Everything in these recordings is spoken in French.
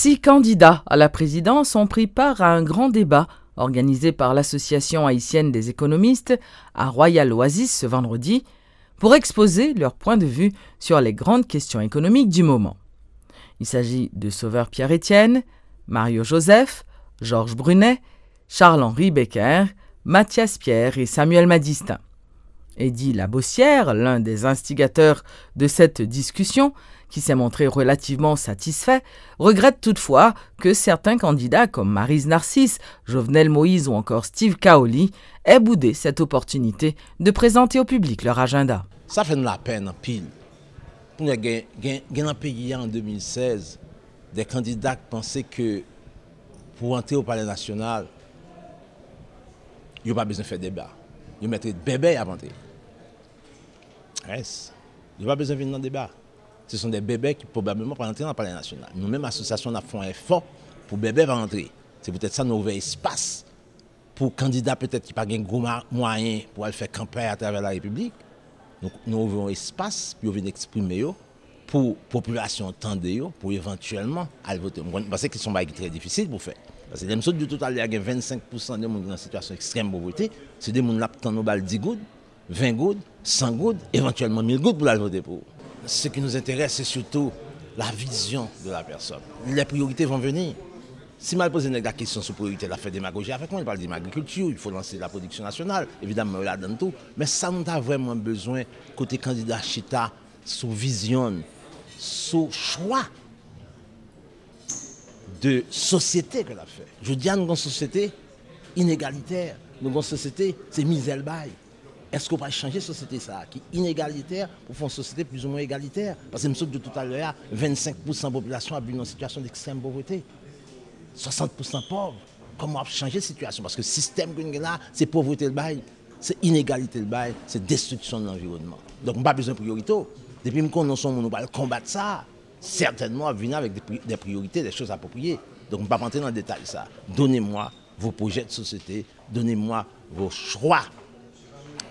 6 candidats à la présidence ont pris part à un grand débat organisé par l'Association haïtienne des économistes à Royal Oasis ce vendredi pour exposer leur point de vue sur les grandes questions économiques du moment. Il s'agit de Sauveur Pierre-Étienne, Mario Joseph, Georges Brunet, Charles-Henri Becker, Mathias Pierre et Samuel Madistin. Eddy Labossière, l'un des instigateurs de cette discussion, qui s'est montré relativement satisfait, regrette toutefois que certains candidats comme Maryse Narcisse, Jovenel Moïse ou encore Steve Kaoli aient boudé cette opportunité de présenter au public leur agenda. Ça fait de la peine en pile. Pour nous gagner un pays en 2016, des candidats qui pensaient que pour entrer au Palais national, il n'y a pas besoin de faire débat. Ils mettraient bébé à entrer. Il n'y a pas besoin de venir dans le débat. Ce sont des bébés qui probablement vont entrer dans le Palais national. Nous-mêmes, l'association, a fait un effort pour bébés va entrer. C'est peut-être ça nous ouvert espace pour candidats peut-être qui n'ont pas de gros moyens pour aller faire campagne à travers la République. Donc, nous ouvrons espace pour venir exprimer pour la population entendre pour éventuellement aller voter. Parce que c'est très difficile pour faire. Parce que les choses du total, il y a 25% de gens dans une situation extrême pauvreté. C'est des gens qui ont 10 gouttes, 20 gouttes, 100 gouttes, éventuellement 1000 gouttes pour aller voter pour. Ce qui nous intéresse, c'est surtout la vision de la personne. Les priorités vont venir. Si mal poser la question sur priorité, la fait démagogie avec moi, il parle de l'agriculture, il faut lancer la production nationale, évidemment, là donne tout. Mais ça, nous avons vraiment besoin, côté candidat Chita, sous vision, sous choix de société que l'a fait. Je dis à nous, une société inégalitaire, nous avons une société, c'est misère bail. Est-ce qu'on va changer la société ça, qui est inégalitaire pour faire une société plus ou moins égalitaire? Parce que nous sommes de tout à l'heure, 25% de la population a vu dans une situation d'extrême pauvreté. 60% pauvres. Comment changer la situation? Parce que le système que nous avons là, c'est pauvreté le bail, c'est inégalité le bail, c'est destruction de l'environnement. Donc, on n'a pas besoin de priorité. Depuis que nous sommes combattre ça, certainement venir avec des priorités, des choses appropriées. Donc, on ne va pas rentrer dans le détail ça. Donnez-moi vos projets de société, donnez-moi vos choix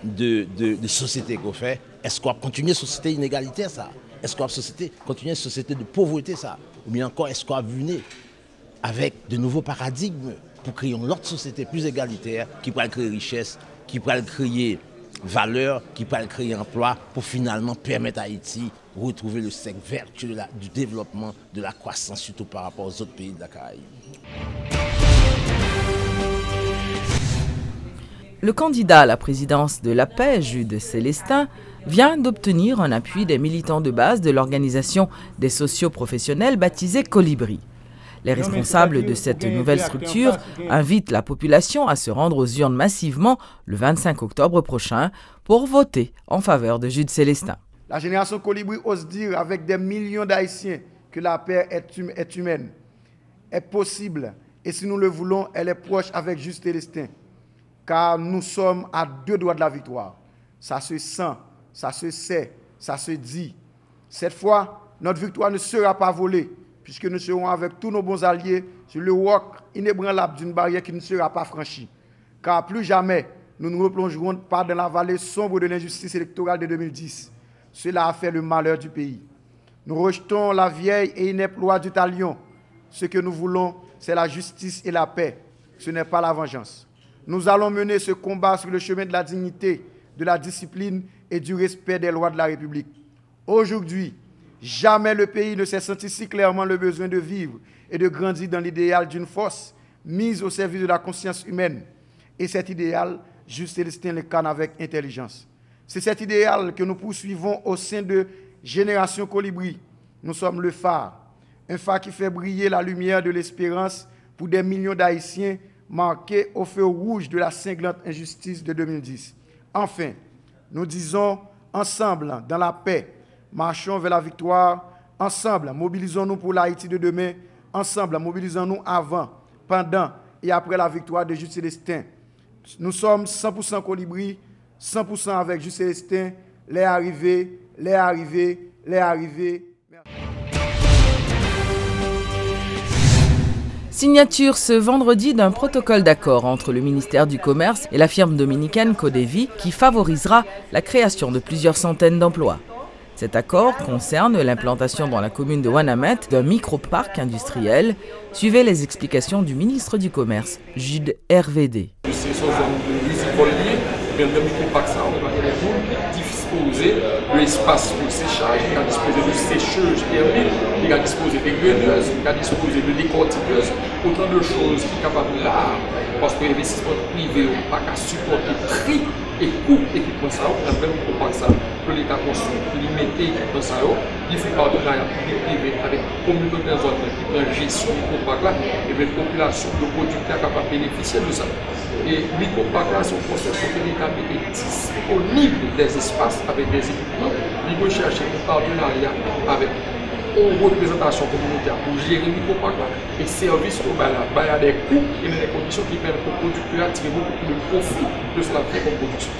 de société qu'on fait. Est-ce qu'on va continuer une société inégalitaire ça? Est-ce qu'on va continuer une société de pauvreté ça? Ou bien encore, est-ce qu'on va venir avec de nouveaux paradigmes pour créer une autre société plus égalitaire qui pourrait créer richesse, qui pourrait créer valeur, qui pourrait créer emploi pour finalement permettre à Haïti de retrouver le cercle vertueux du développement, de la croissance, surtout par rapport aux autres pays de la Caraïbe. Le candidat à la présidence de la paix, Jude Célestin, vient d'obtenir un appui des militants de base de l'organisation des socioprofessionnels baptisée Colibri. Les responsables de cette nouvelle structure invitent la population à se rendre aux urnes massivement le 25 octobre prochain pour voter en faveur de Jude Célestin. La génération Colibri ose dire avec des millions d'Haïtiens que la paix est humaine, est possible et si nous le voulons, elle est proche avec Jude Célestin. Car nous sommes à 2 doigts de la victoire. Ça se sent, ça se sait, ça se dit. Cette fois, notre victoire ne sera pas volée, puisque nous serons avec tous nos bons alliés sur le roc inébranlable d'une barrière qui ne sera pas franchie. Car plus jamais, nous ne replongerons pas dans la vallée sombre de l'injustice électorale de 2010. Cela a fait le malheur du pays. Nous rejetons la vieille et inepte loi du talion. Ce que nous voulons, c'est la justice et la paix. Ce n'est pas la vengeance. Nous allons mener ce combat sur le chemin de la dignité, de la discipline et du respect des lois de la République. Aujourd'hui, jamais le pays ne s'est senti si clairement le besoin de vivre et de grandir dans l'idéal d'une force mise au service de la conscience humaine. Et cet idéal, Jude Célestin l'incarne avec intelligence. C'est cet idéal que nous poursuivons au sein de Génération Colibri. Nous sommes le phare, un phare qui fait briller la lumière de l'espérance pour des millions d'Haïtiens marqués au feu rouge de la cinglante injustice de 2010. Enfin, nous disons ensemble dans la paix, marchons vers la victoire, ensemble mobilisons-nous pour l'Haïti de demain, ensemble mobilisons-nous avant, pendant et après la victoire de Jude Célestin. Nous sommes 100% Colibri, 100% avec Jude Célestin, les arrivés, les arrivés, les arrivés. Signature ce vendredi d'un protocole d'accord entre le ministère du Commerce et la firme dominicaine Codevi qui favorisera la création de plusieurs centaines d'emplois. Cet accord concerne l'implantation dans la commune de Ouanamet d'un micro-parc industriel. Suivez les explications du ministre du Commerce, Jude RVD. Même le micro-parc, ça, on va disposer de l'espace pour séchage, il va disposer de sécheuse thermique, il va disposer de graineuses, il va disposer de décortiqueuses, autant de choses qui sont capables là, parce que l'investissement privé n'a pas qu'à supporter prix et coût d'équipement ça, on a même micro-parc ça, que l'État construit, limiter l'équipement ça, il faut partenariat public-privé avec la communauté des zones qui prend gestion du micro-parc là, et la population, le producteur capable de bénéficier de ça. Et micro-parc là, c'est un processus que l'État met disponible des espaces avec des équipements. Il faut chercher un partenariat avec une représentation communautaire pour gérer le micro-parc là. Et service au bas là, il y a des coûts et des conditions qui permettent au producteur de tirer beaucoup de profit de ce qu'il fait comme production.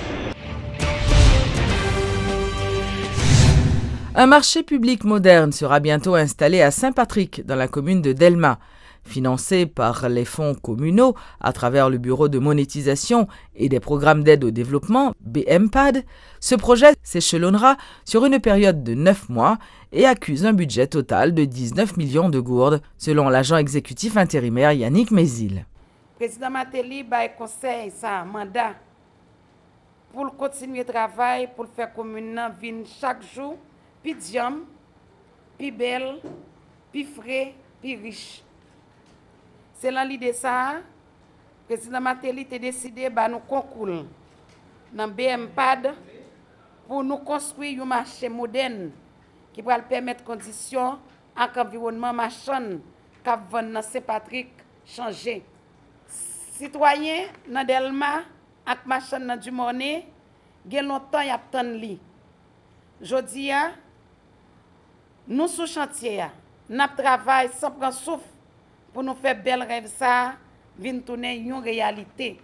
Un marché public moderne sera bientôt installé à Saint-Patrick, dans la commune de Delma. Financé par les fonds communaux à travers le Bureau de monétisation et des programmes d'aide au développement, BMPAD, ce projet s'échelonnera sur une période de 9 mois et accuse un budget total de 19 millions de gourdes, selon l'agent exécutif intérimaire Yannick Mézil. Le président Martelly a conseil un mandat pour continuer le travail, pour faire commune venir chaque jour, plus diam, plus belle, plus frais, plus riche. C'est dans l'idée ça, le président Martelly a décidé de nous concourir dans BMPAD pour nous construire un marché moderne qui va permettre conditions à l'environnement marchand qui va dans Saint-Patrick changer. Citoyens dans Delma et marchand dans Dumornay, il y a longtemps y a tant li. Jodi a nous sous chantier, nous travaillons sans prendre souffle pour nous faire bel rêve ça, vient tourner une réalité.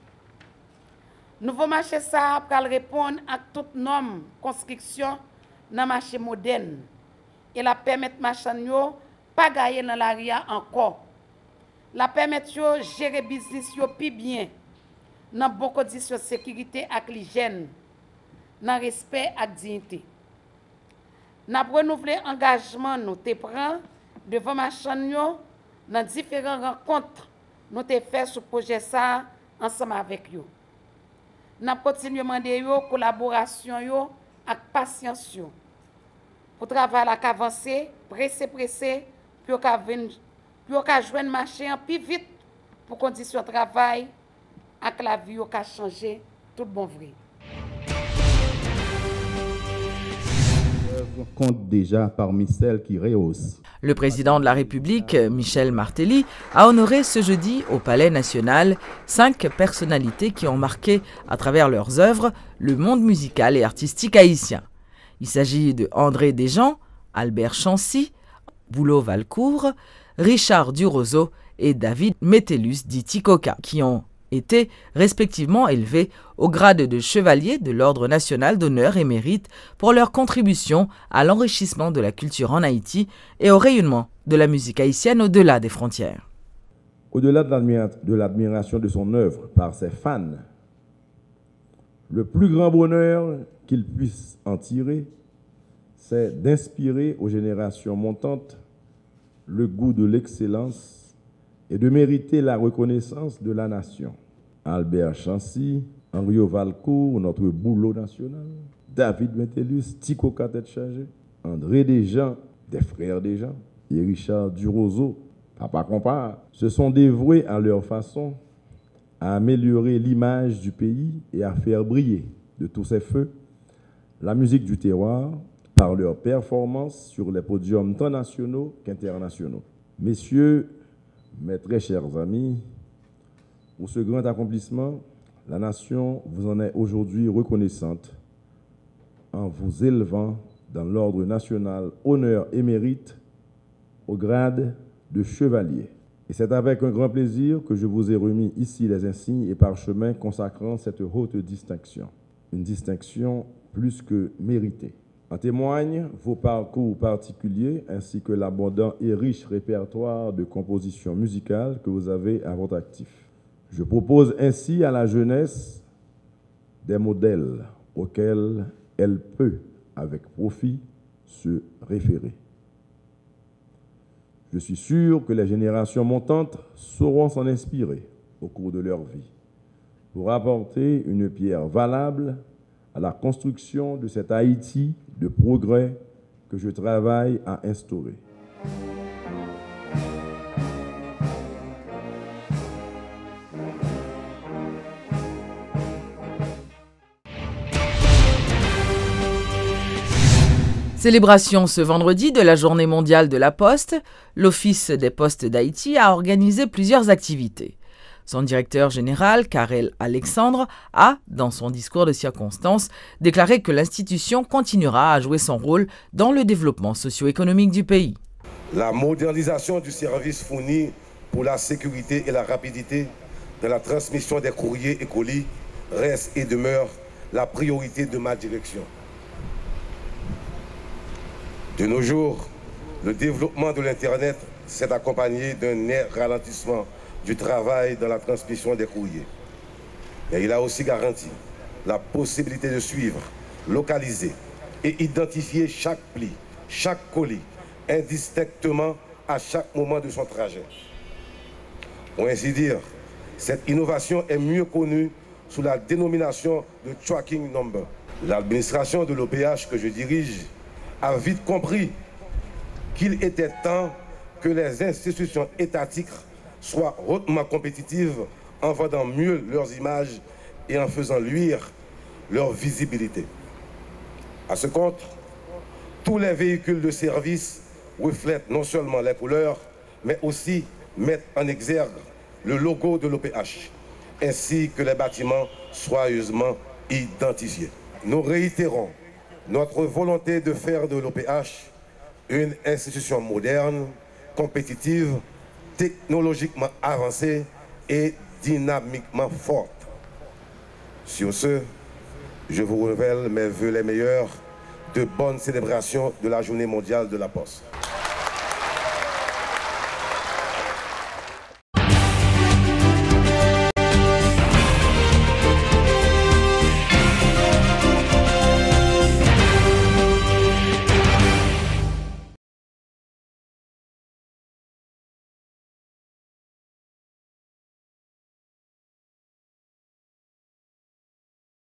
Nouveau marché ça pour répondre à toutes normes construction dans marché moderne et la permettre marchand yo pas gagner dans l'aria encore. La permettre yo gérer business yo plus bien dans bonnes conditions de sécurité et l'hygiène, dans respect et dignité. N'a renouveler engagement nous te prend devant marchand yo dans différentes rencontres nous te fait sur projet ça ensemble avec yo. N'a continuer demander yo collaboration yo avec patience yo. Pour travailler à avancer, pressé pour qu'a joindre marché en plus vite pour conditions de travail avec la vie qu'a changer tout bon vrai. Compte déjà parmi celles qui rehaussent. Le président de la République, Michel Martelly, a honoré ce jeudi au Palais national 5 personnalités qui ont marqué, à travers leurs œuvres, le monde musical et artistique haïtien. Il s'agit de André Desjans, Albert Chancy, Boulot Valcourt, Richard Durozo et David Metellus dit Tikoka, qui ont été respectivement élevés au grade de chevalier de l'Ordre national d'honneur et mérite pour leur contribution à l'enrichissement de la culture en Haïti et au rayonnement de la musique haïtienne au-delà des frontières. Au-delà de l'admiration de son œuvre par ses fans, le plus grand bonheur qu'il puisse en tirer, c'est d'inspirer aux générations montantes le goût de l'excellence et de mériter la reconnaissance de la nation. Albert Chancy, Henri Valcourt, notre boulot national, David Metellus, Tikoka tête chargée, André Desjans, des frères Desjans, et Richard Durozo, Papa Compare, se sont dévoués à leur façon à améliorer l'image du pays et à faire briller de tous ses feux la musique du terroir par leurs performances sur les podiums tant nationaux qu'internationaux. Messieurs, mes très chers amis, pour ce grand accomplissement, la nation vous en est aujourd'hui reconnaissante en vous élevant dans l'ordre national honneur et mérite au grade de chevalier. Et c'est avec un grand plaisir que je vous ai remis ici les insignes et parchemins consacrant cette haute distinction. Une distinction plus que méritée. En témoignent vos parcours particuliers ainsi que l'abondant et riche répertoire de compositions musicales que vous avez à votre actif. Je propose ainsi à la jeunesse des modèles auxquels elle peut, avec profit, se référer. Je suis sûr que les générations montantes sauront s'en inspirer au cours de leur vie pour apporter une pierre valable à la construction de cet Haïti de progrès que je travaille à instaurer. Célébration ce vendredi de la Journée mondiale de la Poste, l'Office des Postes d'Haïti a organisé plusieurs activités. Son directeur général, Karel Alexandre, a, dans son discours de circonstance, déclaré que l'institution continuera à jouer son rôle dans le développement socio-économique du pays. La modernisation du service fourni pour la sécurité et la rapidité dans la transmission des courriers et colis reste et demeure la priorité de ma direction. De nos jours, le développement de l'Internet s'est accompagné d'un net ralentissement du travail dans la transmission des courriers. Et il a aussi garanti la possibilité de suivre, localiser et identifier chaque pli, chaque colis, indistinctement à chaque moment de son trajet. Pour ainsi dire, cette innovation est mieux connue sous la dénomination de Tracking Number. L'administration de l'OPH que je dirige a vite compris qu'il était temps que les institutions étatiques soient hautement compétitives en vendant mieux leurs images et en faisant luire leur visibilité. À ce compte, tous les véhicules de service reflètent non seulement les couleurs, mais aussi mettent en exergue le logo de l'OPH, ainsi que les bâtiments soigneusement identifiés. Nous réitérons notre volonté de faire de l'OPH une institution moderne, compétitive, technologiquement avancée et dynamiquement forte. Sur ce, je vous révèle mes vœux les meilleurs de bonnes célébrations de la Journée mondiale de la Poste.